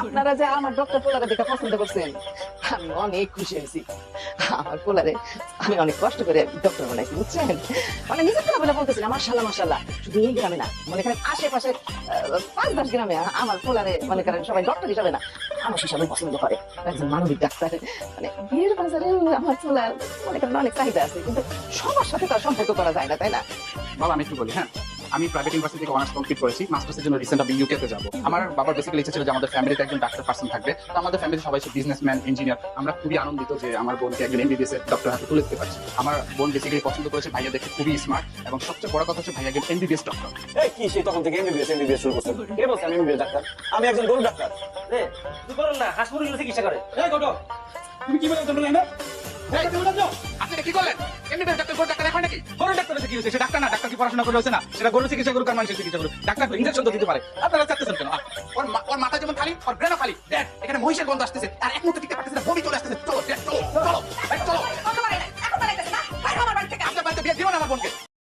আপনারা যে আমার ডক্টর পোলারে দেখে পছন্দ করছেন আমি অনেক খুশি হয়েছি। আমার পোলারে আমি অনেক কষ্ট করে ডক্টর বানাইছি বুঝছেন। মানে নিজের পোলা বলে বলতেছিলাম মাশাআল্লাহ মাশাআল্লাহ, শুধু এই গ্রামে না মনে করেন আশেপাশে 5-10 গ্রামে আমার পোলারে মনে করেন সবাই ডক্টর হিসাবে না আমার হিসাবে পছন্দ করে। একজন মানবিক ডাক্তার, মানে বিয়ের বাজারে আমার পোলার মনে করেন অনেক চাহিদা আছে, কিন্তু সবার সাথে তার সম্পর্ক করা যায় না, তাই না? বাবা আমি একটু বলি, হ্যাঁ আমি প্রাইভেট ইউনিভার্সিটি থেকে অনার্স কমপ্লিট করেছি, মাস্টার্সের জন্য রিসেন্ট আমি ইউকে তে যাব। আমার বাবার বেসিক্যালি ইচ্ছা ছিল যে আমাদের ফ্যামিলিতে একজন ডাক্তার পার্সন থাকবে। তো আমাদের ফ্যামিলিতে সবাই বিজনেসম্যান, ইঞ্জিনিয়ার। আমরা খুবই আনন্দিত যে আমার বোনকে একজন এমবিবিএস এর ডক্টর হাতে তুলে দিতে পারছি। আমার বোন বেসিক্যালি পছন্দ করেছে ভাইয়া দেখে খুবই স্মার্ট, এবং সবচেয়ে বড় কথা হচ্ছে ভাইয়া একজন এমবিবিএস ডক্টর। এই কি সেই তখন থেকে এমবিবিএস শুরু করছেন? কে বলছে আমি এমবিবিএস ডাক্তার? আমি একজন গরু ডাক্তার। রে তুই করুন না, হাঁস মুরগির চিকিৎসা করে। এই গোটো তুমি কি বলে তোমরা না আপনি কি করলেন? এমবিবিএস ডাক্তার গরু ডাক্তার এখন নাকি? গরু ডাক্তার কি হয়েছে? সে ডাক্তার না, ডাক্তার কি পড়াশোনা করে হয়েছে না? সেটা গরু চিকিৎসা করুক আর মানুষের চিকিৎসা করুক, ডাক্তার ইনজেকশন তো দিতে পারে। আপনারা চাচ্ছেন কেন? ওর মাথা যেমন খালি, ওর ব্রেনও খালি। দেখ এখানে মহিষের গন্ধ আসতেছে, আর এক মুহূর্তে টিকতে পারতেছে না, বমি চলে আসতেছে। চলো চলো চলো চলো চলো। আপনার বাড়িতে বিয়ে দিও না আমার বোনকে।